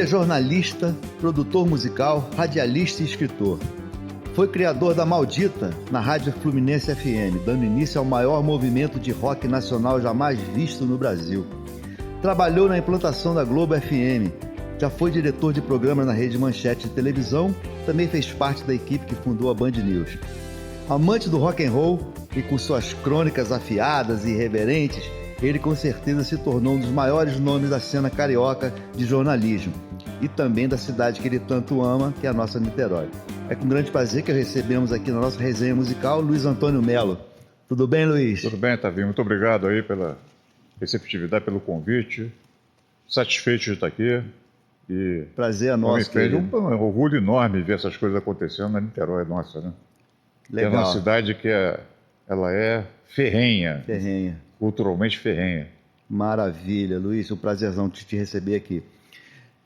jornalista, produtor musical, radialista e escritor. Foi criador da Maldita na Rádio Fluminense FM, dando início ao maior movimento de rock nacional jamais visto no Brasil. Trabalhou na implantação da Globo FM, já foi diretor de programas na Rede Manchete de televisão, também fez parte da equipe que fundou a Band News. Amante do rock and roll e com suas crônicas afiadas e irreverentes, ele com certeza se tornou um dos maiores nomes da cena carioca de jornalismo e também da cidade que ele tanto ama, que é a nossa Niterói. É com grande prazer que recebemos aqui na nossa resenha musical Luiz Antônio Melo. Tudo bem, Luiz? Tudo bem, Tavinho. Muito obrigado aí pela receptividade, pelo convite. Satisfeito de estar aqui. E prazer é nosso. Fez um orgulho enorme ver essas coisas acontecendo na Niterói, nossa, né? Legal. É uma cidade que ela é ferrenha. Ferrenha. Culturalmente ferrenha. Maravilha, Luiz. Um prazerzão de te receber aqui.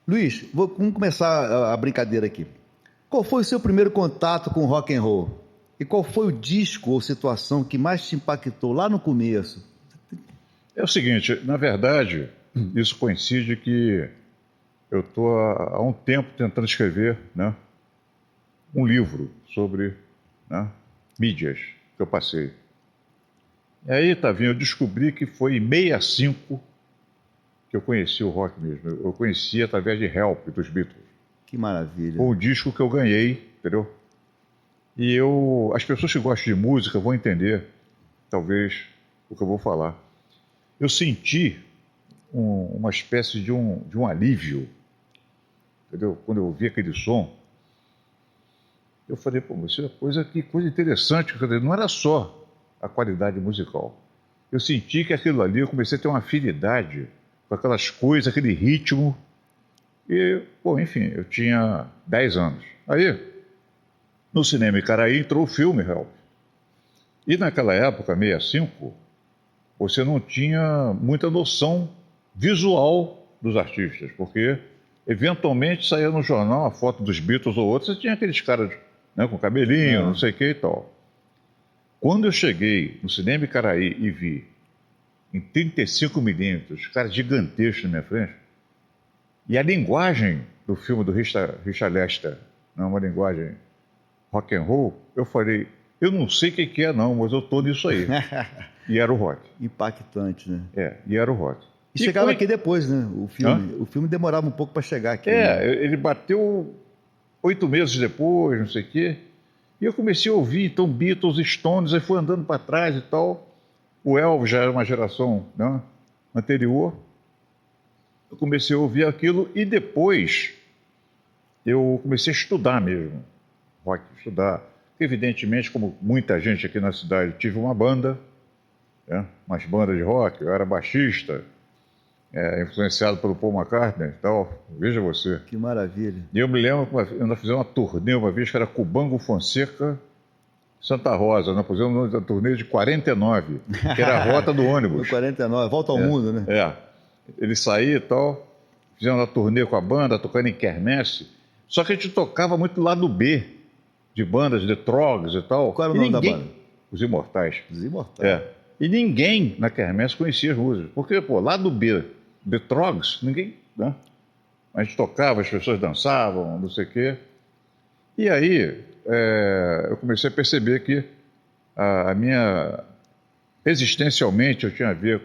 Luiz, vamos começar a brincadeira aqui. Qual foi o seu primeiro contato com rock and roll? E qual foi o disco ou situação que mais te impactou lá no começo? É o seguinte, na verdade, isso coincide que eu estou há um tempo tentando escrever, né, um livro sobre, né, mídias que eu passei. E aí, Tavinho, eu descobri que foi em 65 que eu conheci o rock mesmo. Eu conheci através de Help, dos Beatles. Que maravilha. Foi o disco que eu ganhei, entendeu? E as pessoas que gostam de música vão entender, talvez, o que eu vou falar. Eu senti uma espécie de um alívio, entendeu? Quando eu ouvi aquele som, eu falei, pô, que coisa interessante. Quer dizer, não era só a qualidade musical. Eu senti que aquilo ali, eu comecei a ter uma afinidade com aquelas coisas, aquele ritmo. E, bom, enfim, eu tinha 10 anos. Aí, no Cinema Icaraí, entrou o filme Help. E naquela época, 65, você não tinha muita noção visual dos artistas, porque eventualmente saía no jornal a foto dos Beatles ou outros, você tinha aqueles caras, né, com cabelinho, não sei o que e tal. Quando eu cheguei no Cinema Icaraí e vi em 35mm, caras gigantescos na minha frente, e a linguagem do filme do Richard Lester, não, uma linguagem rock and roll, eu falei, eu não sei o que é não, mas eu tô nisso aí. E era o rock. Impactante, né? E era o rock. E chegava aqui depois, né? O filme demorava um pouco para chegar aqui. Né? Ele bateu 8 meses depois, não sei o quê. E eu comecei a ouvir, então, Beatles, Stones, aí fui andando para trás e tal. O Elvis já era uma geração, né, anterior. Eu comecei a ouvir aquilo e depois eu comecei a estudar mesmo. Rock, estudar. Evidentemente, como muita gente aqui na cidade, tive uma banda, né, umas bandas de rock, eu era baixista, influenciado pelo Paul McCartney e tal, veja você. Que maravilha. E eu me lembro que nós fizemos uma turnê uma vez, que era Cubango Fonseca, Santa Rosa, nós fizemos uma turnê de 49, que era a rota do ônibus. 49, volta ao mundo, né? Ele saía e tal, fizemos uma turnê com a banda, tocando em quermesse, só que a gente tocava muito lado B, de bandas, de Trogs e tal. Qual era o nome da banda? Os Imortais. Os Imortais. E ninguém na quermesse conhecia as músicas, porque, pô, lado B, The Trogs, ninguém, né? A gente tocava, as pessoas dançavam, não sei o quê. E aí, eu comecei a perceber que a minha... Existencialmente, eu tinha a ver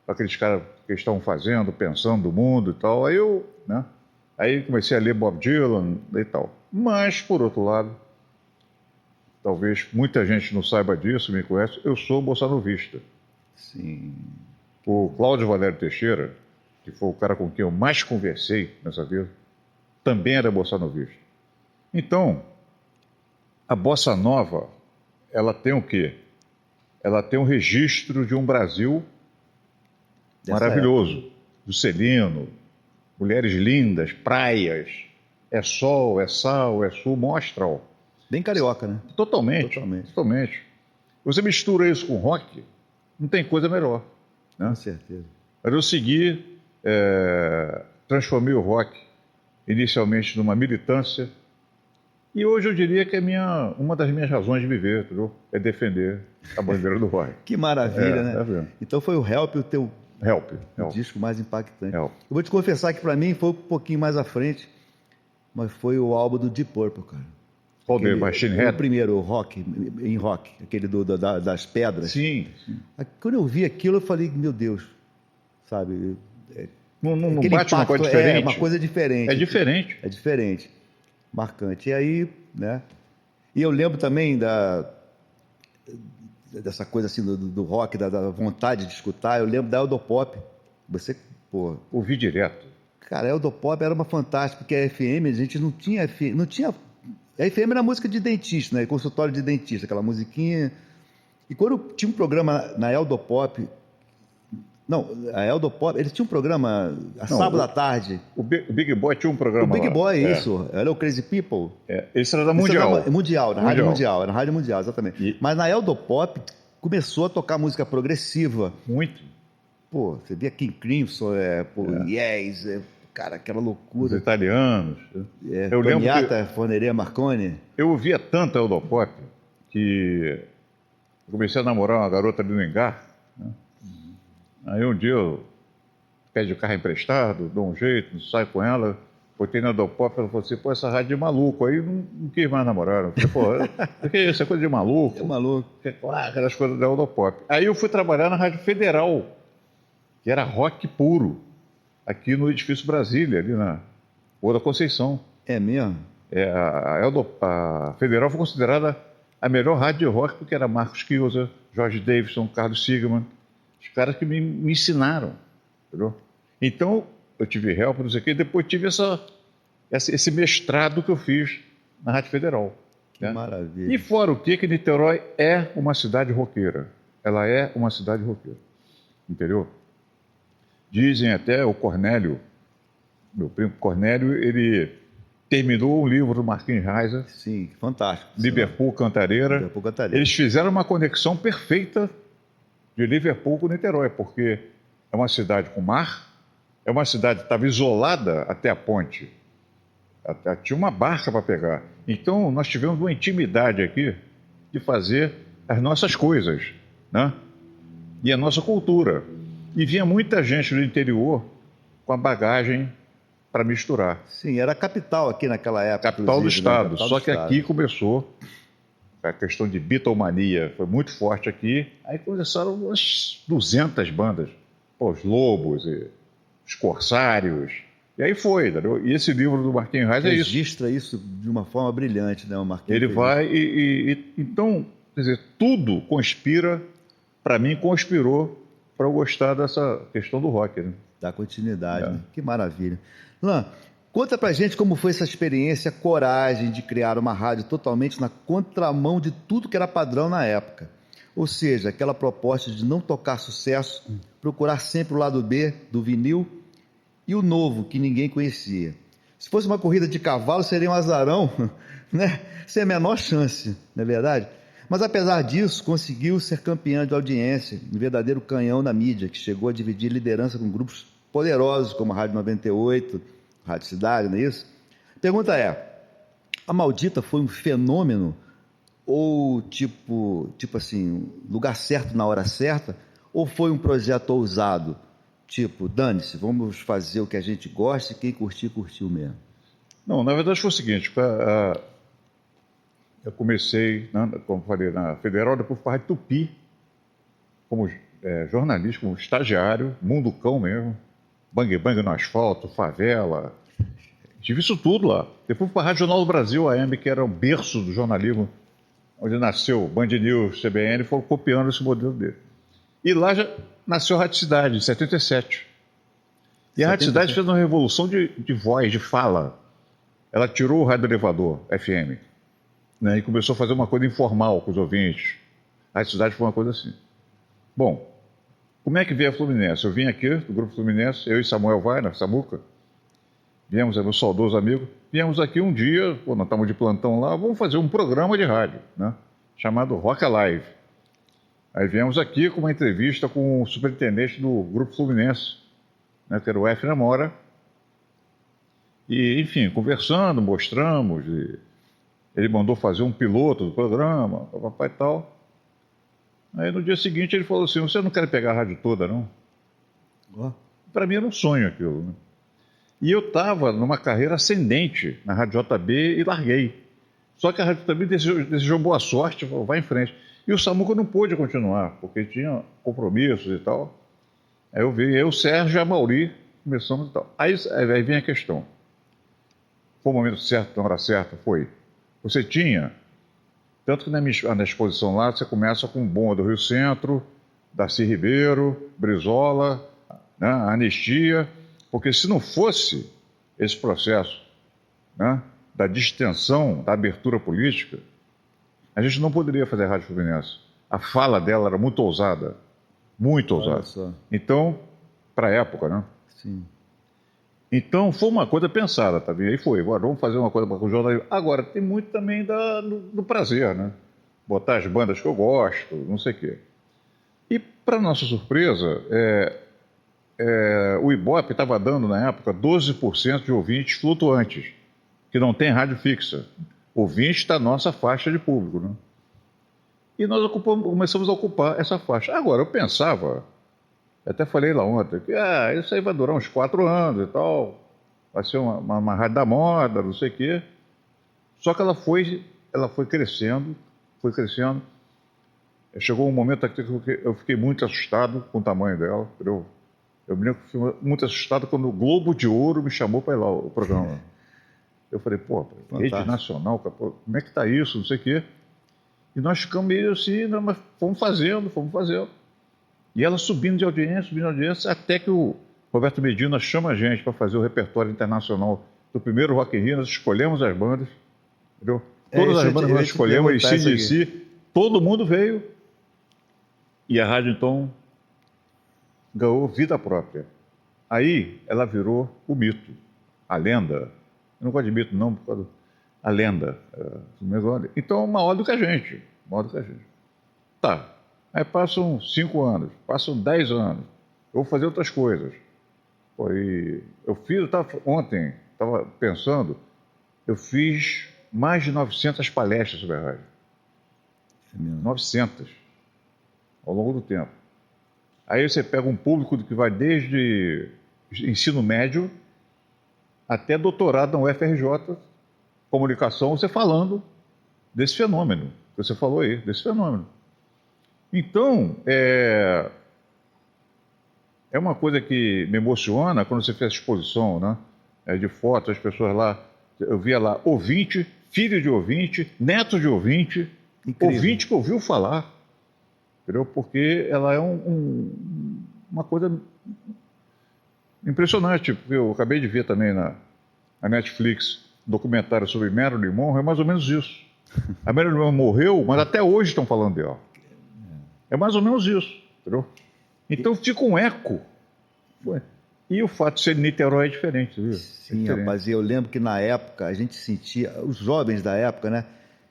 com aqueles caras que estavam fazendo, pensando do mundo e tal. Aí né? Aí comecei a ler Bob Dylan e tal. Mas, por outro lado, talvez muita gente não saiba disso, me conhece, eu sou bolsonovista. Sim. O Cláudio Valério Teixeira, que foi o cara com quem eu mais conversei nessa vida, também era bolsonovista. Então, a bossa nova, ela tem o quê? Ela tem um registro de um Brasil maravilhoso, do Celino, mulheres lindas, praias, é sol, é sal, é sul, mostra, ó. Bem carioca, né? Totalmente. Você mistura isso com rock, não tem coisa melhor. Né? Com certeza. Mas eu segui, transformei o rock inicialmente numa militância, e hoje eu diria que uma das minhas razões de viver, entendeu? É defender a bandeira do rock. Que maravilha, né? Tá vendo? Então foi o Help o teu Help. O disco mais impactante. Help. Eu vou te confessar que para mim foi um pouquinho mais à frente, mas foi o álbum do Deep Purple, cara. Qual dele? Machine Head? O primeiro, o rock, em rock, aquele das pedras. Sim. Quando eu vi aquilo, eu falei, meu Deus, sabe? Não bate uma coisa diferente? É uma coisa diferente. É diferente. É diferente. Marcante. E aí, né? E eu lembro também dessa coisa assim do rock, da vontade de escutar. Eu lembro da Eldopop. Você, pô... Ouvi direto. Cara, a Eldopop era uma fantástica, porque a FM, a gente não tinha... A FM era música de dentista, né? Consultório de dentista, aquela musiquinha. E quando tinha um programa na Eldopop... Não, a Eldopop, eles tinham um programa sábado à tarde. O Big Boy tinha um programa O Big lá. Boy, isso. Era o Crazy People. Esse era da Mundial. Na Rádio Mundial. Era na Rádio Mundial, exatamente. Mas na Eldopop começou a tocar música progressiva. Muito. Pô, você via King Crimson, Yes, cara, aquela loucura. Os italianos. Eu lembro Forneria Marconi. Eu ouvia tanto a Eldopop que eu comecei a namorar uma garota ali no Engar, né? Aí um dia eu pedi o carro emprestado, dou um jeito, saio com ela, botei na Eldopop, ela falou assim, pô, essa rádio é de maluco. Aí não quis mais namorar. Eu falei, pô, o que é isso? É coisa de maluco? É maluco. Aquelas coisas da Eldopop. Aí eu fui trabalhar na Rádio Federal, que era rock puro, aqui no Edifício Brasília, ali na Rua da Conceição. É mesmo? A Federal foi considerada a melhor rádio de rock, porque era Marcos Kielzer, George Davidson, Carlos Sigman, os caras que me ensinaram, entendeu? Então, eu tive help, não sei o quê, depois tive esse mestrado que eu fiz na Rádio Federal. Que maravilha. E fora o que Niterói é uma cidade roqueira. Ela é uma cidade roqueira, entendeu? Dizem até o Cornélio, meu primo Cornélio, ele terminou um livro do Marquinhos Reiser. Sim, fantástico. Liverpool Cantareira. Liverpool Cantareira. Eles fizeram uma conexão perfeita de Liverpool com Niterói, porque é uma cidade com mar, é uma cidade que estava isolada até a ponte. Tinha uma barca para pegar. Então, nós tivemos uma intimidade aqui de fazer as nossas coisas, né? E a nossa cultura. E vinha muita gente do interior com a bagagem para misturar. Sim, era a capital aqui naquela época. Capital do estado, né? só que aqui começou a questão de Beatlemania, foi muito forte aqui. Aí começaram umas 200 bandas, pô, os Lobos, os Corsários, e aí foi, entendeu? E esse livro do Marquinhos Reis é isso. Registra isso de uma forma brilhante, né, o Marquinhos? Ele vai então, quer dizer, tudo conspira, para mim conspirou para eu gostar dessa questão do rock, né? Da continuidade, né? Que maravilha. Lan, conta pra gente como foi essa experiência, coragem de criar uma rádio totalmente na contramão de tudo que era padrão na época. Ou seja, aquela proposta de não tocar sucesso, procurar sempre o lado B do vinil e o novo, que ninguém conhecia. Se fosse uma corrida de cavalo, seria um azarão, né? Sem a menor chance, não é verdade? Mas apesar disso, conseguiu ser campeã de audiência, um verdadeiro canhão na mídia, que chegou a dividir liderança com grupos poderosos como a Rádio 98, Rádio Cidade, não é isso? Pergunta é, a Maldita foi um fenômeno ou tipo assim, lugar certo na hora certa, ou foi um projeto ousado? Tipo, dane-se, vamos fazer o que a gente gosta e quem curtir, curtiu mesmo. Não, na verdade foi o seguinte, eu comecei, como falei, na Federal, depois para a Rádio Tupi, como jornalista, como estagiário, mundo cão mesmo, bang bang no asfalto, favela, tive isso tudo lá. Depois para a Rádio Jornal do Brasil, a AM, que era o berço do jornalismo, onde nasceu Band News, CBN, foram copiando esse modelo dele. E lá já nasceu a Rádio Cidade, em 77. E a Rádio Cidade fez uma revolução de voz, de fala. Ela tirou o rádio elevador, FM, né, e começou a fazer uma coisa informal com os ouvintes. A Rádio Cidade foi uma coisa assim. Bom, como é que veio a Fluminense? Eu vim aqui, do Grupo Fluminense, eu e Samuel Weiner, Samuca, viemos, meu saudoso amigo, viemos aqui um dia, nós estávamos de plantão lá, vamos fazer um programa de rádio, né, chamado Rock Alive. Aí viemos aqui com uma entrevista com o superintendente do Grupo Fluminense, né, que era o F. Namora, e, enfim, conversando, mostramos, e ele mandou fazer um piloto do programa, papai e tal. Aí no dia seguinte ele falou assim, você não quer pegar a rádio toda, não? Para mim era um sonho aquilo, né? E eu estava numa carreira ascendente na Rádio JB e larguei. Só que a Rádio JB desejou boa sorte, falou, vai em frente. E o Samuca não pôde continuar, porque tinha compromissos e tal. Aí eu vi, o Sérgio e a Mauri começamos e tal. Aí vem a questão. Foi o momento certo, na hora certa? Foi. Você tinha, tanto que na exposição lá, você começa com Bomba do Rio Centro, Darcy Ribeiro, Brizola, né, Anistia, porque se não fosse esse processo, né, da distensão, da abertura política, a gente não poderia fazer a Rádio Fluminense. A fala dela era muito ousada, muito ousada. Então, para a época, né? Sim. Então, foi uma coisa pensada, tá vendo? Aí foi, agora vamos fazer uma coisa para o jornalismo. Agora, tem muito também do prazer, né? Botar as bandas que eu gosto, não sei o quê. E, para nossa surpresa, o Ibope estava dando, na época, 12% de ouvintes flutuantes, que não tem rádio fixa. Ouvintes da nossa faixa de público, né? E nós começamos a ocupar essa faixa. Agora, eu pensava, até falei lá ontem, que isso aí vai durar uns 4 anos e tal, vai ser uma rádio da moda, não sei o quê. Só que ela foi crescendo, foi crescendo. Chegou um momento que eu fiquei muito assustado com o tamanho dela. Eu me lembro que fiquei muito assustado quando o Globo de Ouro me chamou para ir lá, o programa. Eu falei, rede nacional, como é que está isso, não sei o quê. E nós ficamos meio assim, mas fomos fazendo. E ela subindo de audiência, até que o Roberto Medina chama a gente para fazer o repertório internacional do primeiro Rock in Rio. Nós escolhemos as bandas, entendeu? Todas as bandas nós escolhemos, e CDC, todo mundo veio. E a rádio, então, ganhou vida própria. Aí ela virou o mito, a lenda. Eu não gosto de mito, não, por causa a lenda. Então, maior do que a gente. Tá. Aí passam 5 anos, passam 10 anos. Eu vou fazer outras coisas. Ontem, estava pensando, eu fiz mais de 900 palestras sobre a rádio. 900. Ao longo do tempo. Aí você pega um público que vai desde ensino médio até doutorado na UFRJ, comunicação, você falando desse fenômeno, que você falou aí, desse fenômeno. Então, é uma coisa que me emociona quando você fez a exposição, né, de fotos, as pessoas lá, eu via lá, ouvinte, filho de ouvinte, neto de ouvinte, incrível. Ouvinte que ouviu falar, entendeu? Porque ela é uma coisa impressionante. Eu acabei de ver também na Netflix um documentário sobre Marilyn Monroe, é mais ou menos isso. A Marilyn Monroe morreu, mas até hoje estão falando dela. É mais ou menos isso, entendeu? Então fica um eco. E o fato de ser Niterói é diferente, viu? Sim, rapaz, eu lembro que na época a gente sentia, os jovens da época, né,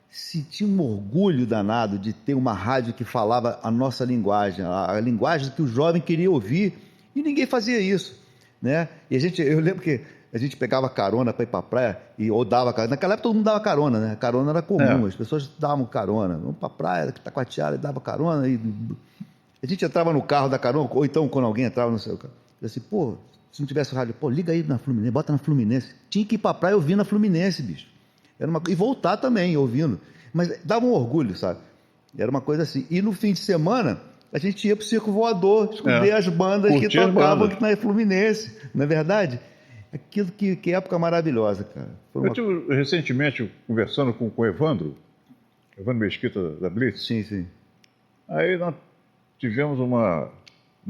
sentiam um orgulho danado de ter uma rádio que falava a nossa linguagem, a linguagem que o jovem queria ouvir, e ninguém fazia isso, né? E eu lembro que a gente pegava carona para ir para a praia, ou dava carona. Naquela época todo mundo dava carona, né? Carona era comum, as pessoas davam carona. Vamos para a praia, Taquatiara, dava carona. E a gente entrava no carro da carona, ou então quando alguém entrava no seu carro, eu assim, se não tivesse rádio, liga aí na Fluminense, bota na Fluminense. Tinha que ir para a praia ouvindo na Fluminense, bicho. E voltar também, ouvindo. Mas dava um orgulho, sabe? Era uma coisa assim. E no fim de semana, a gente ia para o Circo Voador, escolher as bandas que tocavam aqui na Fluminense, não é verdade? Aquilo que época maravilhosa, cara. Eu tive recentemente conversando com o Evandro Mesquita da Blitz. Sim. Aí nós tivemos uma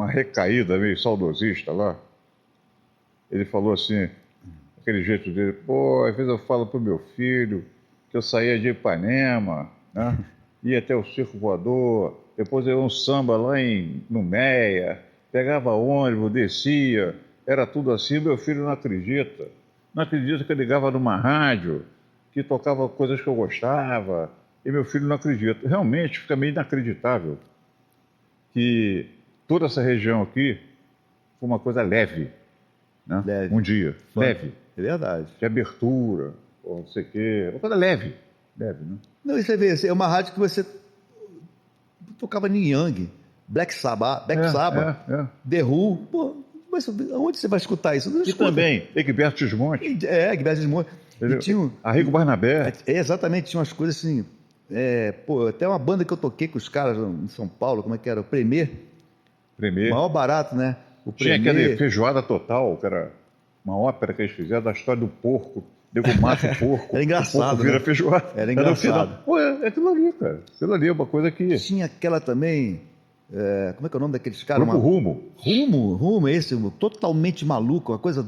recaída meio saudosista lá. Ele falou assim, aquele jeito dele, às vezes eu falo pro meu filho que eu saía de Ipanema, né? Ia até o Circo Voador, depois eu ia um samba lá no Meia, pegava ônibus, descia, era tudo assim, meu filho não acredita que eu ligava numa rádio que tocava coisas que eu gostava, e meu filho não acredita. Realmente fica meio inacreditável que toda essa região aqui foi uma coisa leve, né? Leve. Um dia, leve. É verdade. De abertura, não sei o quê, uma coisa leve, né? Não, e você vê, é uma rádio que você tocava Neil Young, Black Sabbath, The Who, Mas onde você vai escutar isso? Não E escuta. também, Egberto Gismonte, Egberto Gismonte. E tinha, Arrigo Barnabé. exatamente, tinha umas coisas assim. Até uma banda que eu toquei com os caras em São Paulo, como é que era? O Premier. Premier. Maior barato, né? O Tinha Premier. aquele Feijoada Total, que era uma ópera que eles fizeram da história do porco. Nego mata o porco. Era engraçado, O porco vira né? feijoada. Era engraçado. Pô, é aquilo ali, cara. Aquilo ali é uma coisa que... Tinha aquela também. Como é que é o nome daqueles caras? Grupo Rumo. Rumo, esse, totalmente maluco, uma coisa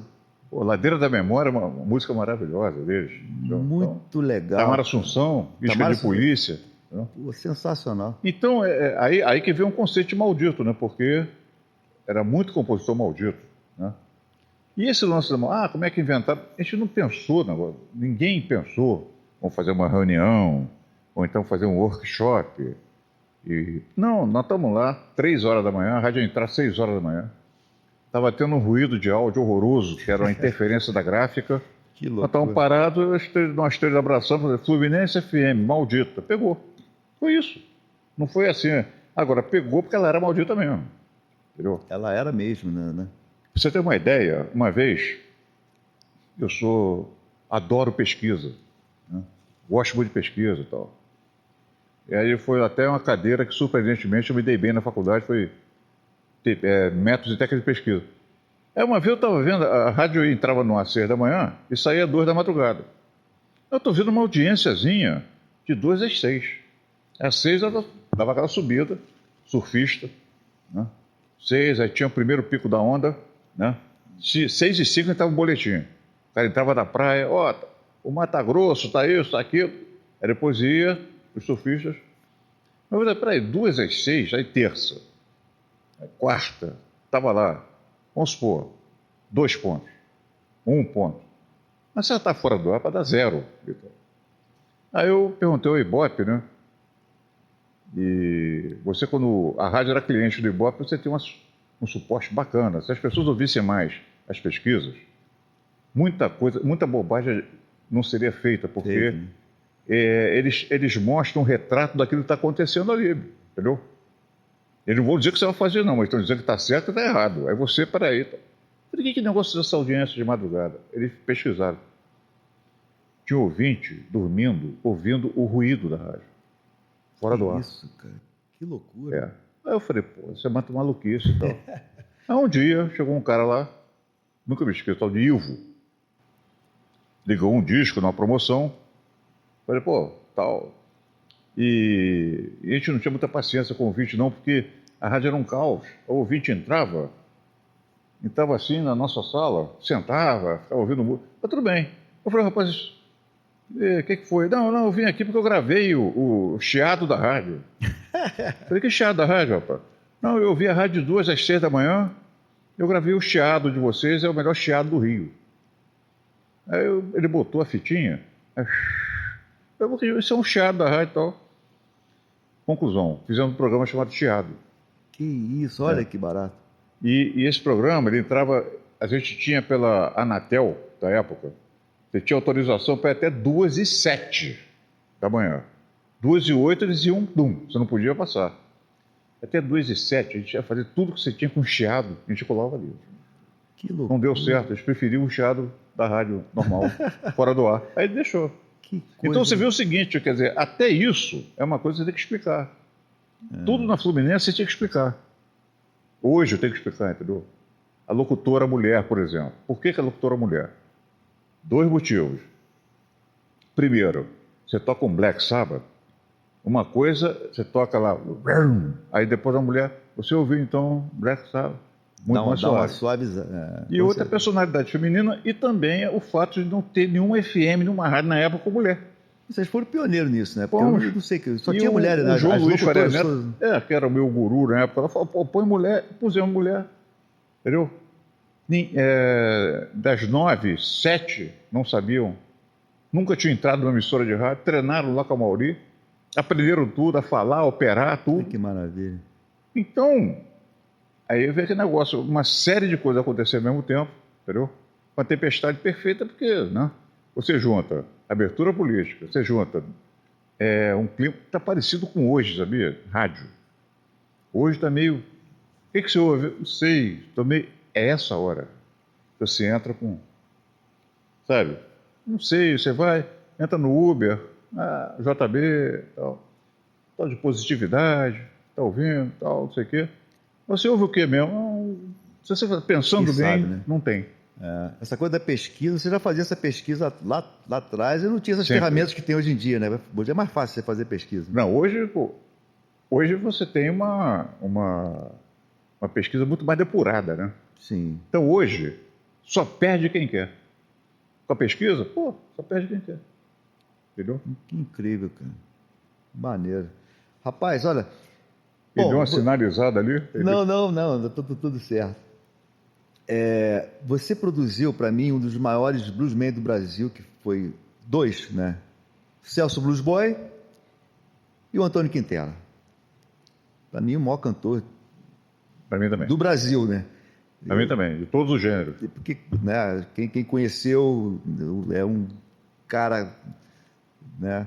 Pô, Ladeira da Memória, uma música maravilhosa deles. muito legal. Tamara Assunção, Isca Tamara de Polícia. Pô, sensacional. Então, aí que vem um conceito de maldito, né? Porque era muito compositor maldito, né? E esse lance da como é que inventaram? A gente não pensou, ninguém pensou, vamos fazer uma reunião, ou então fazer um workshop. Não, nós estamos lá, 3 horas da manhã, a rádio ia entrar 6 horas da manhã. Estava tendo um ruído de áudio horroroso, que era uma interferência da gráfica. Que loucura. Nós estávamos parados, nós três abraçando, Fluminense FM, maldita. Pegou. Foi isso. Não foi assim. Agora, pegou porque ela era maldita mesmo. Entendeu? Ela era mesmo, né? Pra você ter uma ideia, uma vez, adoro pesquisa, né? Gosto muito de pesquisa e tal. E aí foi até uma cadeira que, surpreendentemente, eu me dei bem na faculdade, foi métodos e técnicas de pesquisa. Aí uma vez eu estava vendo, a rádio entrava no ar às 6 da manhã e saía às 2 da madrugada. Eu estou vendo uma audiênciazinha de 2 às 6. Às 6 ela dava aquela subida, surfista, né? 6, aí tinha o primeiro pico da onda, né? 6h05 entrava um boletim. O cara entrava da praia, o Mata Grosso, tá isso, tá aquilo. Aí depois ia, os surfistas. Mas eu falei, peraí, 2 às 6, aí terça. Aí quarta, estava lá. Vamos supor, 2 pontos, 1 ponto. Mas você está fora do ar para dar 0. Aí eu perguntei ao Ibope, né? E você, quando a rádio era cliente do Ibope, você tinha um suporte bacana. Se as pessoas ouvissem mais as pesquisas, muita bobagem não seria feita, porque eles mostram um retrato daquilo que está acontecendo ali, entendeu? Eles não vão dizer que você vai fazer, não, mas estão dizendo que está certo e está errado. Aí você, peraí. Por que negócio dessa audiência de madrugada? Eles pesquisaram. Tinha um ouvinte dormindo, ouvindo o ruído da rádio. Fora do ar. Isso, cara. Que loucura. Aí eu falei, pô, você mata maluquice e tal. Aí um dia chegou um cara lá, nunca me esqueço, tal de Ivo. Ligou um disco numa promoção. Falei, pô, tal. E a gente não tinha muita paciência com o ouvinte, não, porque a rádio era um caos. O ouvinte entrava assim na nossa sala, sentava, ficava ouvindo música. Mas tudo bem. Eu falei, rapaz, o que foi? Não, eu vim aqui porque eu gravei o chiado da rádio. Falei, que chiado da rádio, rapaz? Não, eu ouvi a rádio de 2 às 6 da manhã, eu gravei o chiado de vocês, é o melhor chiado do Rio. Aí ele botou a fitinha, isso é um chiado da rádio e tal. Conclusão, fizemos um programa chamado Chiado. Que isso, olha que barato. E esse programa, ele entrava, a gente tinha pela Anatel, da época, você tinha autorização para até 2h07 da manhã. 2h08 eles iam, você não podia passar. Até 2h07 a gente ia fazer tudo que você tinha com chiado, a gente colava ali. Que loucura. Não deu certo, eles preferiam o chiado da rádio normal, fora do ar. Aí ele deixou. Então você vê o seguinte, quer dizer, até isso é uma coisa que você tem que explicar. Tudo na Fluminense você tinha que explicar. Hoje eu tenho que explicar, entendeu? A locutora mulher, por exemplo. Por que a locutora mulher? 2 motivos. Primeiro, você toca um Black Sabbath, uma coisa, você toca lá, aí depois a mulher, você ouviu então Black Sabbath, muito mais suave. Dá uma suave. E outra personalidade feminina, e também o fato de não ter nenhum FM, nenhuma rádio na época com mulher. Vocês foram pioneiros nisso, né? Porque eu não sei, só tinha mulheres, né? O João Luiz Faria Neto, que era o meu guru na época, ela falou, pô, põe mulher, pusemos mulher, entendeu? Das 9, 7 não sabiam, nunca tinham entrado numa emissora de rádio, treinaram lá com a Mauri, aprenderam tudo, a falar, a operar, tudo. Que maravilha. Então, aí vem aquele negócio, uma série de coisas acontecer ao mesmo tempo, entendeu? Uma tempestade perfeita, porque, né? Você junta abertura política, você junta um clima que está parecido com hoje, sabia? Rádio. Hoje está meio... O que você ouve? Não sei, é essa hora. Você entra com, sabe, não sei, você vai, entra no Uber, JB, tal de positividade, tá ouvindo, tal, não sei o quê. Você ouve o quê mesmo? Se você está pensando Quem bem, sabe, né? não tem. Essa coisa da pesquisa, você já fazia essa pesquisa lá atrás e não tinha essas Sempre. ferramentas que tem hoje em dia, né? Hoje é mais fácil você fazer pesquisa. Não, hoje você tem uma pesquisa muito mais depurada, né? Sim. Então hoje só perde quem quer. Com a pesquisa, só perde quem quer. Entendeu? Que incrível, cara. Maneiro. Rapaz, olha. E deu uma sinalizada ali. Não, tudo certo. Você produziu para mim um dos maiores bluesmen do Brasil, que foi dois, né? Celso Blues Boy e o Antônio Quintela. Para mim, o maior cantor Para mim também. do Brasil, né? Para mim também, de todos os gêneros. Porque, né, quem conheceu é um cara, né?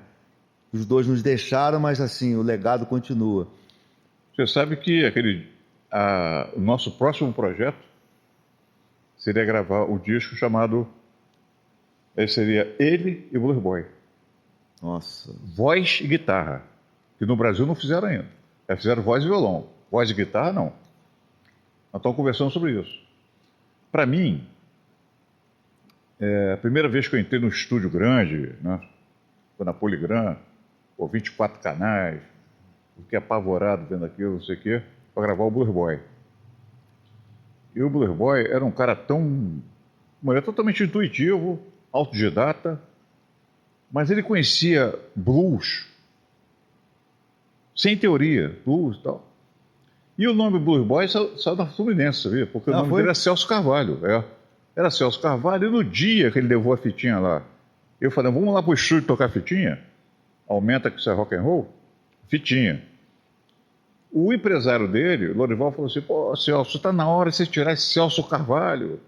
Os dois nos deixaram, mas assim, o legado continua. Você sabe que o nosso próximo projeto seria gravar um disco chamado... seria ele e o Blues Boy. Nossa. Voz e guitarra, que no Brasil não fizeram ainda. Fizeram voz e violão. Voz e guitarra, não. Nós estamos conversando sobre isso. Para mim, a primeira vez que eu entrei num estúdio grande, né, foi na Poligram, 24 canais, fiquei apavorado vendo aquilo, não sei o quê, para gravar o Blues Boy. E o Blues Boy era um cara totalmente intuitivo, autodidata, mas ele conhecia blues sem teoria, blues e tal. E o nome Blues Boy saiu da Fluminense, sabia? Porque o nome dele era Celso Carvalho. Era Celso Carvalho, e no dia que ele levou a fitinha lá, eu falei, vamos lá pro estúdio tocar fitinha? Aumenta que isso é rock and roll? Fitinha. O empresário dele, o Lorival, falou assim, Celso, está na hora de você tirar esse Celso Carvalho.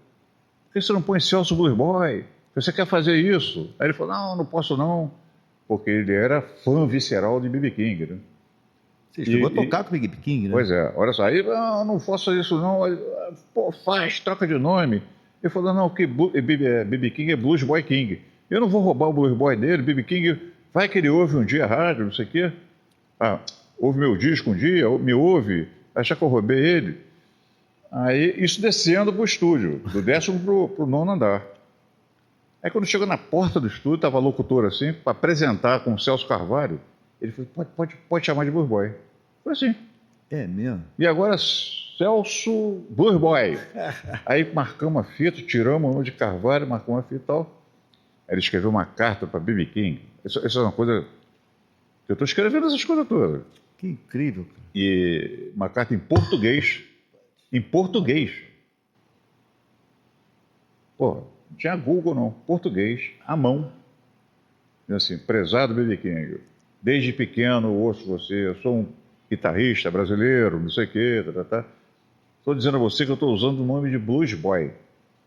Por que você não põe Celso Blues Boy? Você quer fazer isso? Aí ele falou, não posso não, porque ele era fã visceral de B.B. King, né? Você chegou a tocar com o B.B. King, né? Pois é, olha só, aí, não faça isso não, faz, troca de nome. Ele falou, não, que B.B. King é Blues Boy King. Eu não vou roubar o Blues Boy dele, B.B. King, vai que ele ouve um dia a rádio, não sei o quê. Ouve meu disco um dia, me ouve, acha que eu roubei ele. Aí, isso descendo para o estúdio, do 10º para o 9º andar. Aí, quando chegou na porta do estúdio, estava a locutora assim, para apresentar com o Celso Carvalho, ele falou, pode chamar de Blues Boy. Foi assim. É mesmo? E agora, Celso Blues Boy. Aí marcamos a fita, tiramos o nome de Carvalho, marcamos a fita e tal. Aí ele escreveu uma carta para B.B. King. Isso é uma coisa... Eu estou escrevendo essas coisas todas. Que incrível, cara. E uma carta em português. Em português. Não tinha Google não. Português, à mão. E assim, prezado B.B. King, desde pequeno ouço você, eu sou um guitarrista brasileiro, não sei o quê, Estou dizendo a você que eu estou usando o nome de Blues Boy.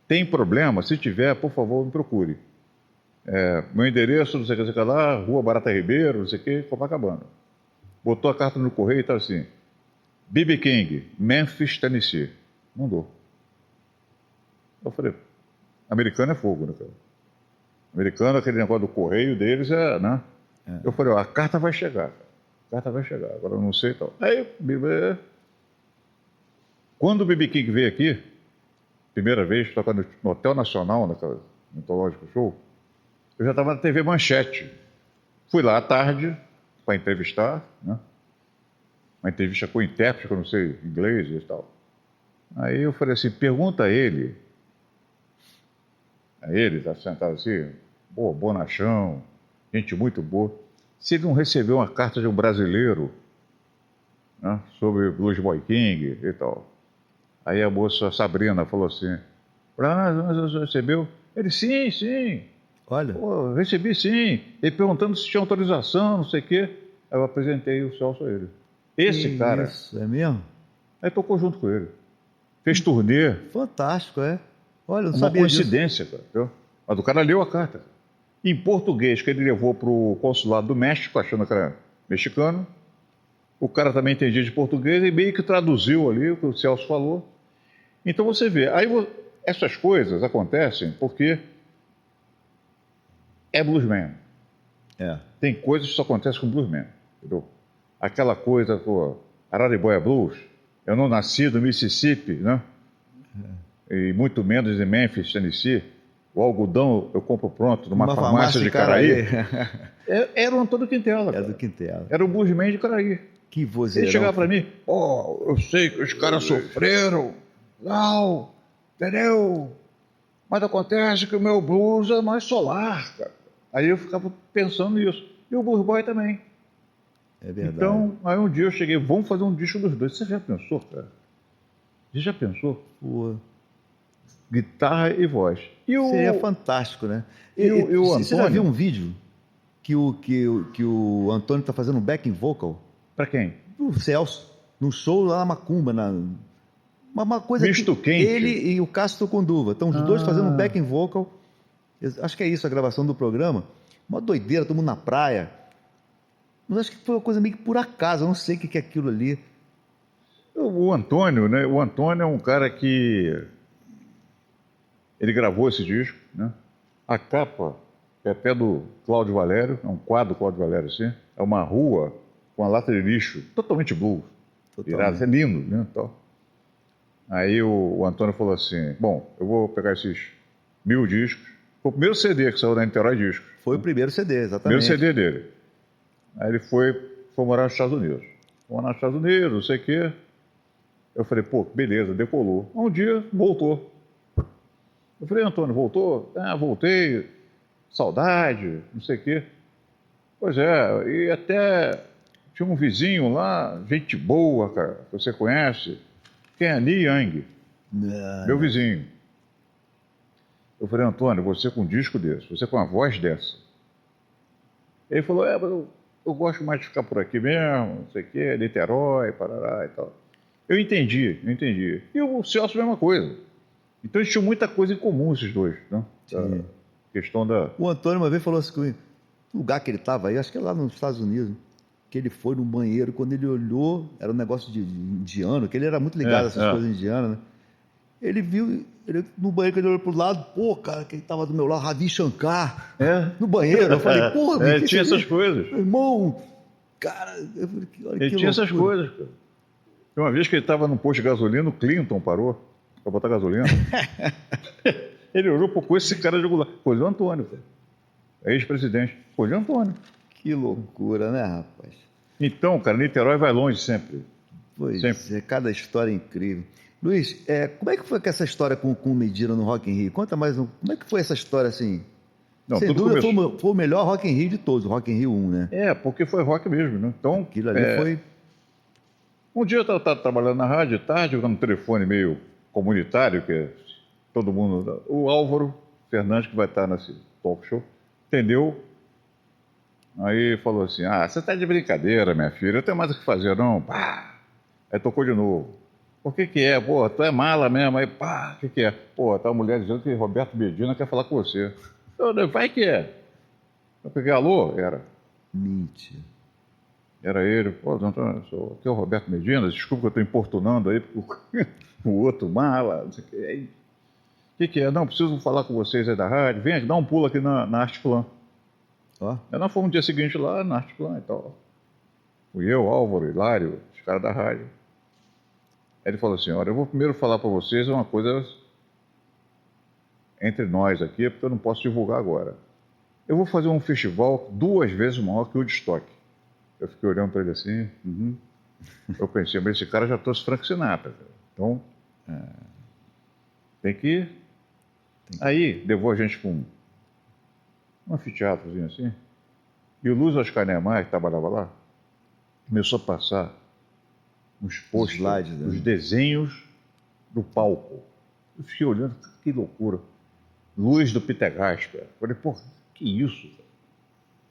Tem problema? Se tiver, por favor, me procure. Meu endereço, não sei o que lá, Rua Barata Ribeiro, não sei o que, Copacabana. Botou a carta no correio e estava assim, B.B. King, Memphis, Tennessee. Mandou. Eu falei, americano é fogo, né, cara? Americano, aquele negócio do correio deles né? Eu falei, a carta vai chegar, agora eu não sei e tal. Aí, quando o B.B. King veio aqui, primeira vez, tocar no Hotel Nacional, naquela mitológico show, eu já estava na TV Manchete. Fui lá à tarde para entrevistar, né? Uma entrevista com o intérprete, que eu não sei inglês e tal. Aí eu falei assim, pergunta a ele, está sentado assim, bonachão, gente muito boa, se ele não recebeu uma carta de um brasileiro, né, sobre Blues Boy King e tal. Aí a moça Sabrina falou assim, você recebeu? Ele, sim. Olha. Recebi sim. Ele perguntando se tinha autorização, não sei o quê. Aí eu apresentei o Celso a ele. Esse cara. Isso, é mesmo? Aí tocou junto com ele. Fez turnê. Fantástico, é. Olha, eu não Uma sabia coincidência, disso. cara. Mas o cara leu a carta. Em português, que ele levou para o consulado do México, achando que era mexicano. O cara também entendia de português e meio que traduziu ali o que o Celso falou. Então você vê, essas coisas acontecem porque é bluesman. Tem coisas que só acontecem com bluesman, entendeu? Aquela coisa, pô, Araribóia Blues, eu não nasci do Mississippi, né? E muito menos em Memphis, Tennessee. O algodão eu compro pronto numa farmácia de Caraí. Era o Antônio Quintela. Era do Quintela. Era o bluesman de Caraí. Que vozeirão. Ele chegava para mim, eu sei que os caras sofreram, não, entendeu? Mas acontece que o meu blues é mais solar, cara. Aí eu ficava pensando nisso. E o Blues Boy também. É verdade. Então, aí um dia eu cheguei, vamos fazer um disco dos dois. Você já pensou, cara? Você já pensou? Pô. Guitarra e voz. Seria fantástico, né? E o Antônio... Você já viu um vídeo que o Antônio está fazendo um backing vocal? Para quem? O Celso, num show lá na Macumba, uma coisa Misto que quente. ele e o Castro Conduva, estão os dois fazendo um backing vocal. Acho que é isso a gravação do programa. Uma doideira, todo mundo na praia. Mas acho que foi uma coisa meio que por acaso, eu não sei o que é aquilo ali. O Antônio, né? O Antônio é um cara que... Ele gravou esse disco, né? A capa é até do Cláudio Valério, é um quadro do Cláudio Valério, assim. É uma rua com uma lata de lixo, totalmente blues. Irado, é lindo, né? Então, aí o Antônio falou assim, bom, eu vou pegar esses 1000 discos. Foi o primeiro CD que saiu da Niterói Discos. Foi o primeiro CD, exatamente. Primeiro CD dele. Aí ele foi morar nos Estados Unidos. Foi morar nos Estados Unidos, não sei o quê. Eu falei, pô, beleza, decolou. Um dia, voltou. Eu falei, Antônio, voltou? Ah, voltei, saudade, não sei o quê. Pois é, e até tinha um vizinho lá, gente boa, cara, que você conhece, Kenny Yang, meu vizinho. Eu falei, Antônio, você com um disco desse, você com uma voz dessa. Ele falou, mas eu gosto mais de ficar por aqui mesmo, não sei o quê, Niterói, Parará e tal. Eu entendi. E o Celso, a mesma coisa. Então eles tinham muita coisa em comum, esses dois, né? Sim. Questão da... O Antônio uma vez falou assim comigo, no lugar que ele estava aí, acho que é lá nos Estados Unidos, que ele foi no banheiro, quando ele olhou, era um negócio de indiano, que ele era muito ligado a essas coisas indianas, né? Ele viu, no banheiro, que ele olhou pro lado, pô, cara, quem estava do meu lado, Ravi Shankar, no banheiro. Eu falei, pô, ele tinha essas coisas. Meu irmão, cara, eu falei, olha ele tinha essas coisas, cara. Uma vez que ele estava num posto de gasolina, o Clinton parou para botar gasolina. Ele olhou, pô, esse cara jogou lá. Coisa do Antônio, cara. Ex-presidente. Coisa do Antônio. Que loucura, né, rapaz? Então, cara, Niterói vai longe sempre. Pois sempre. É, cada história incrível. Luiz, como é que foi que essa história com o Medina no Rock in Rio? Conta mais, como é que foi essa história assim? Não, sem dúvida foi o melhor Rock in Rio de todos, o Rock in Rio 1, né? Porque foi rock mesmo, né? Então, aquilo ali foi... Um dia eu estava trabalhando na rádio, tarde, jogando um telefone meio comunitário, que todo mundo... O Álvaro Fernandes, que vai estar nesse talk show, entendeu? Aí falou assim, você tá de brincadeira, minha filha, eu tenho mais o que fazer, não? Pá! Aí tocou de novo. O que é? Pô, tu é mala mesmo. Aí, pá, o que é? Pô, tá uma mulher dizendo que Roberto Medina quer falar com você. Vai que é. Eu peguei, alô? Era. Mentira. Era ele. Pô, Antônio, aqui é o Roberto Medina, desculpa que eu estou importunando aí, porque o outro mala, não sei o que. O que é? Não, preciso falar com vocês aí da rádio. Vem, dá um pulo aqui na Arte Plan. Nós fomos no dia seguinte lá na Arte Plan e tal. Fui eu, Álvaro, Hilário, os caras da rádio. Aí ele falou assim, olha, eu vou primeiro falar para vocês uma coisa entre nós aqui, porque eu não posso divulgar agora. Eu vou fazer um festival 2 vezes maior que o Woodstock. Eu fiquei olhando para ele assim, Eu pensei, mas esse cara já trouxe Frank Sinatra. Então, tem que... Aí, levou a gente para um anfiteatrozinho assim, e o Luiz Oscar Niemeyer, que trabalhava lá, começou a passar uns posters, os desenhos do palco. Eu fiquei olhando, que loucura. Luz do Pitagás, cara. Falei, pô, que isso? Cara?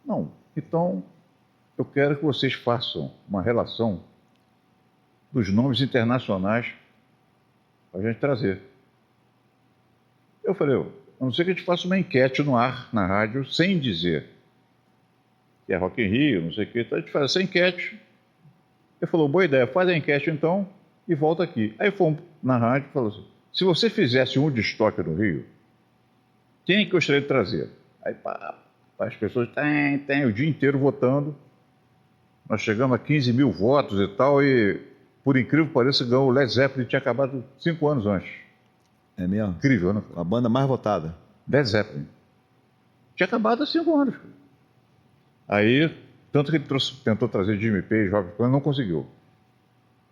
Não, então eu quero que vocês façam uma relação dos nomes internacionais para a gente trazer. Eu falei, a não ser que a gente faça uma enquete no ar, na rádio, sem dizer que é Rock in Rio, não sei o que, então a gente faz essa enquete. Ele falou, boa ideia, faz a enquete então e volta aqui. Aí fomos na rádio e falou assim, se você fizesse um de estoque no Rio, quem que eu gostaria de trazer? Aí pá, as pessoas tem o dia inteiro votando. Nós chegamos a 15 mil votos e tal, e por incrível que pareça, ganhou o Led Zeppelin, tinha acabado 5 anos antes. É mesmo? Incrível, né? A banda mais votada. Led Zeppelin. Tinha acabado há 5 anos. Aí, tanto que ele tentou trazer Jimmy Page, Robert Plant, não conseguiu.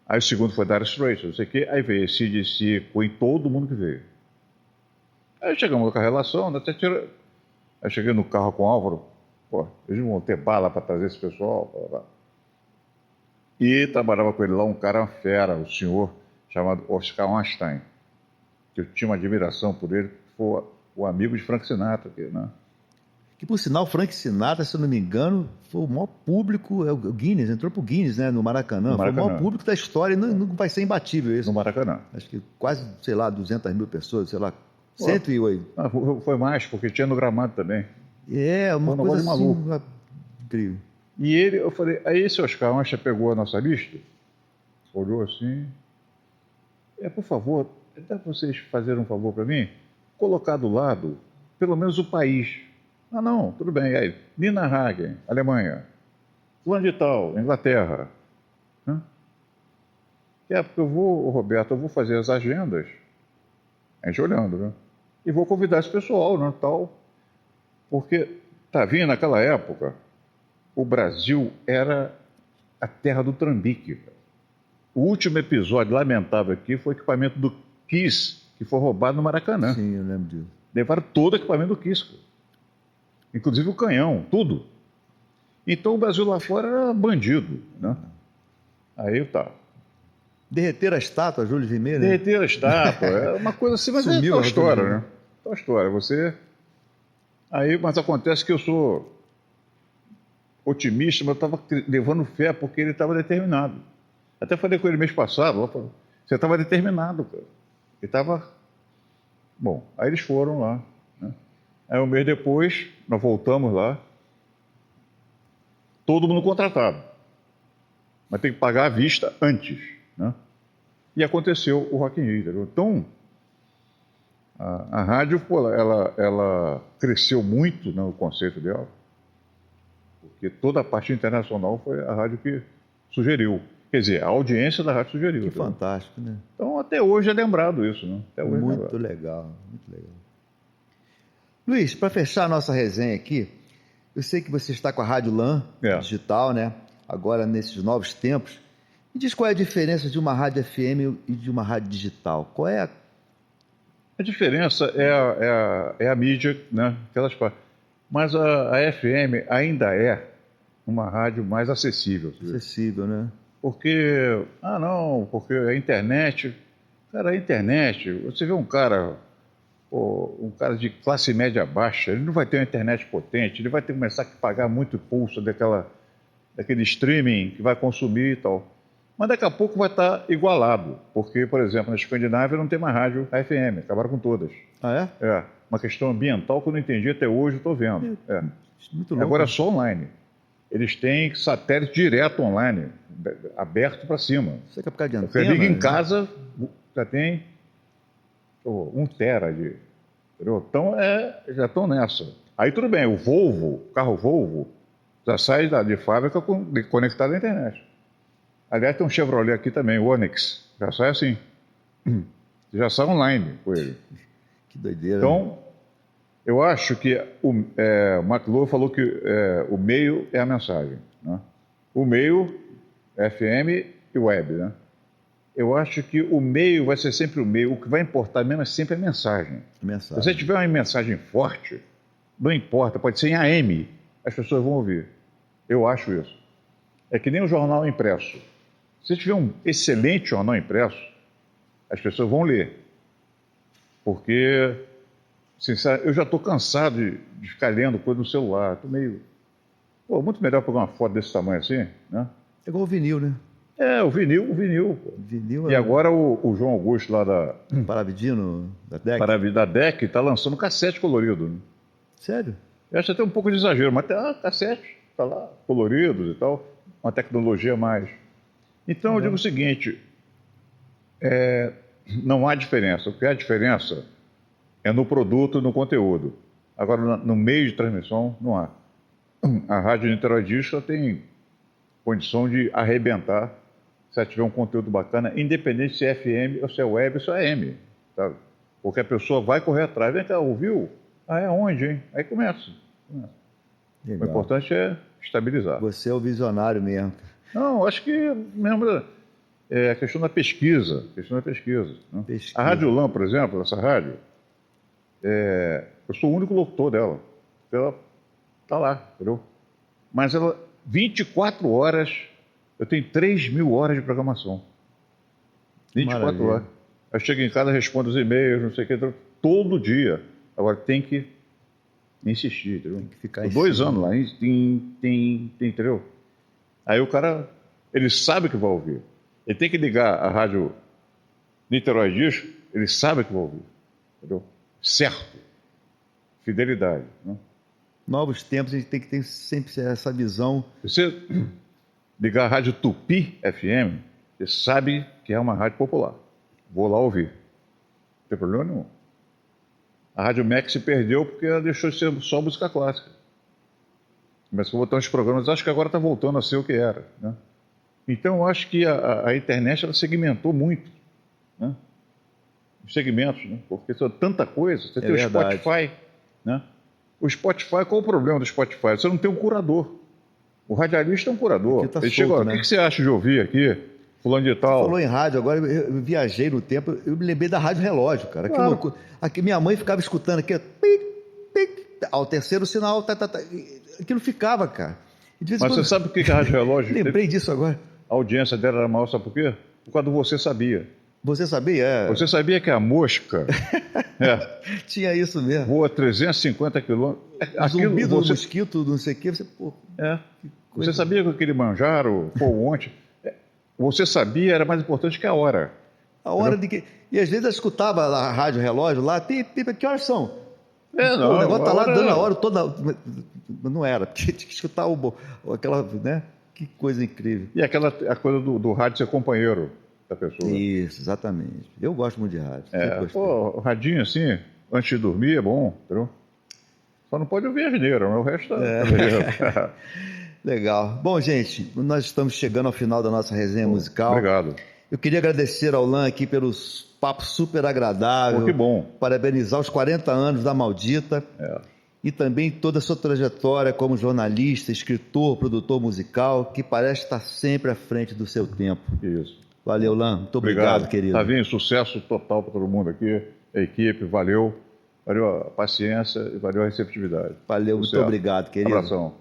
Aí o segundo foi Dire Straits, não sei o quê. Aí veio AC/DC, foi todo mundo que veio. Aí chegamos com a relação, até tira... Aí cheguei no carro com o Álvaro, pô, eles não vão ter bala para trazer esse pessoal. Blá, blá. E trabalhava com ele lá um cara, uma fera, um senhor chamado Oscar Weinstein, que eu tinha uma admiração por ele, que foi o amigo de Frank Sinatra, né? Que, por sinal, Frank Sinatra, se eu não me engano, foi o maior público, é o Guinness, entrou pro Guinness, né, no Maracanã. No Maracanã. Foi o maior público da história e não vai ser imbatível isso. No Maracanã. Acho que quase, sei lá, 200 mil pessoas, sei lá, 108. Ah, foi mais, porque tinha no gramado também. É, uma coisa assim, maluco. Incrível. E ele, eu falei, aí esse Oscar Mancha pegou a nossa lista, olhou assim, por favor, dá para vocês fazerem um favor para mim? Colocar do lado, pelo menos o país. Ah, não, tudo bem. Aí, Nina Hagen, Alemanha. Fulano de Tal, Inglaterra. Porque Roberto, eu vou fazer as agendas, a gente olhando, né? E vou convidar esse pessoal, né, tal. Porque, vindo naquela época, o Brasil era a terra do trambique. O último episódio lamentável aqui foi o equipamento do Kiss, que foi roubado no Maracanã. Sim, eu lembro disso. Levaram todo o equipamento do Kiss. Inclusive o canhão, tudo. Então o Brasil lá fora era bandido, né? Aí tá. Derreteram a estátua, Júlio Rimet, né? Derreteram a estátua, é uma coisa assim, mas Sumiu é tal história, Júlio. né? Tal história, você... Aí, mas acontece que eu sou otimista, mas eu estava levando fé porque ele estava determinado. Até falei com ele mês passado, você estava determinado, cara. Ele estava... Bom, aí eles foram lá, né? Aí um mês depois, nós voltamos lá, todo mundo contratado. Mas tem que pagar à vista antes, né? E aconteceu o Rock in Rio, entendeu? Então, a rádio, pô, ela cresceu muito, né, o conceito dela, porque toda a parte internacional foi a rádio que sugeriu. Quer dizer, a audiência da rádio sugeriu. Que entendeu? fantástico, né? Então, até hoje é lembrado isso, né? Até hoje Muito legal, muito legal. Luiz, para fechar a nossa resenha aqui, eu sei que você está com a Rádio LAN digital, né? Agora, nesses novos tempos. Me diz qual é a diferença de uma rádio FM e de uma rádio digital. Qual é a diferença é a mídia, né? Aquelas partes. Mas a FM ainda é uma rádio mais acessível. Acessível, né? Porque, porque a internet... Cara, a internet, você vê um cara de classe média baixa, ele não vai ter uma internet potente, ele vai ter que começar a pagar muito pulso daquele streaming que vai consumir e tal. Mas daqui a pouco vai estar igualado, porque, por exemplo, na Escandinávia não tem mais rádio FM, acabaram com todas. Ah, é? É, uma questão ambiental que eu não entendi até hoje, estou vendo. Muito louco. Agora é só online. Eles têm satélite direto online, aberto para cima. Você quer por causa de antena? Você liga em casa, já tem 1 tera de... Entendeu? Então, já estão nessa. Aí tudo bem, o carro Volvo, já sai de fábrica conectado à internet. Aliás, tem um Chevrolet aqui também, o Onix, já sai assim. Já sai online com ele. Que doideira. Então, eu acho que o McLuhan falou que o meio é a mensagem, né? O meio, FM e web, né? Eu acho que o meio vai ser sempre o meio. O que vai importar mesmo é sempre a mensagem. Se você tiver uma mensagem forte, não importa, pode ser em AM, as pessoas vão ouvir. Eu acho isso. É que nem o jornal impresso. Se tiver um excelente jornal impresso, as pessoas vão ler. Porque, sinceramente, eu já estou cansado de ficar lendo coisa no celular. Estou meio... muito melhor pegar uma foto desse tamanho assim, né? É igual o vinil, né? O vinil. Pô. Vinil e agora o João Augusto lá da... Paravidino, da DEC. Da DEC está lançando cassete colorido. Né? Sério? Eu acho até um pouco de exagero, mas tem cassete, está lá, coloridos e tal. Uma tecnologia a mais. Então eu digo o seguinte, não há diferença. O que há diferença é no produto e no conteúdo. Agora, no meio de transmissão, não há. A Rádio Niterói Digital tem condição de arrebentar se ela tiver um conteúdo bacana, independente se é FM ou se é web ou se é AM. Sabe? Porque a pessoa vai correr atrás. Vem cá, ouviu? Ah, é onde, hein? Aí começa. O importante é estabilizar. Você é o visionário mesmo. Não, acho que mesmo é a questão da pesquisa. Né? A Rádio LAM, por exemplo, essa rádio, eu sou o único locutor dela. Ela está lá, entendeu? Mas ela, 24 horas, eu tenho 3.000 horas de programação. 24 Maravilha. horas. Eu chego em casa, respondo os e-mails, não sei o que, todo dia. Agora tem que insistir, entendeu? Tem que ficar 2 anos lá, entendeu? Aí o cara, ele sabe que vai ouvir. Ele tem que ligar a rádio Niterói Disco, ele sabe que vai ouvir, entendeu? Certo. Fidelidade, né? Novos tempos, a gente tem que ter sempre essa visão. Você ligar a rádio Tupi FM, você sabe que é uma rádio popular. Vou lá ouvir. Não tem problema nenhum. A Rádio MEC se perdeu porque ela deixou de ser só música clássica. Começou a botar uns programas, acho que agora está voltando a ser o que era, né? Então, eu acho que a internet ela segmentou muito, né? Os segmentos, né? Porque são tanta coisa. Você tem verdade. o Spotify, né? O Spotify, qual o problema do Spotify? Você não tem um curador. O radialista é um curador. Aqui tá Ele solto, chega, né? o que você acha de ouvir aqui? Fulano de tal. Você falou em rádio, agora eu viajei no tempo, eu me lembrei da Rádio Relógio, cara. Que Claro. loucura. Aqui, minha mãe ficava escutando aqui, ao terceiro sinal, aquilo ficava, cara. E de vez em Mas quando- você sabe por que a Rádio Relógio Lembrei disso agora. a audiência dela era maior, sabe por quê? Por causa do Você Sabia. Você sabia? Você sabia que a mosca Tinha isso mesmo. voa 350 quilômetros? O zumbido do mosquito, não sei o quê. Pô, Você sabia que aquele manjaro, ontem? Você sabia era mais importante que a hora. a hora de que... E às vezes eu escutava a rádio relógio lá, que horas são? Pô, o negócio tá lá dando a hora toda... Mas não era, porque tinha que escutar aquela, né? Que coisa incrível. E a coisa do rádio ser companheiro da pessoa. Isso, exatamente. Eu gosto muito de rádio. sempre gostei. O radinho assim, antes de dormir é bom, entendeu? Só não pode ouvir a asneira, mas o resto tá beleza. Legal. Bom, gente, nós estamos chegando ao final da nossa resenha musical. Obrigado. Eu queria agradecer ao Lan aqui pelos papos super agradáveis. Pô, que bom. Parabenizar os 40 anos da Maldita. E também toda a sua trajetória como jornalista, escritor, produtor musical, que parece estar sempre à frente do seu tempo. Isso. Valeu, Lan. Muito obrigado, querido. Tavinho, sucesso total para todo mundo aqui, a equipe, valeu. Valeu a paciência e valeu a receptividade. Valeu, muito Sucesso. obrigado, querido. Abração.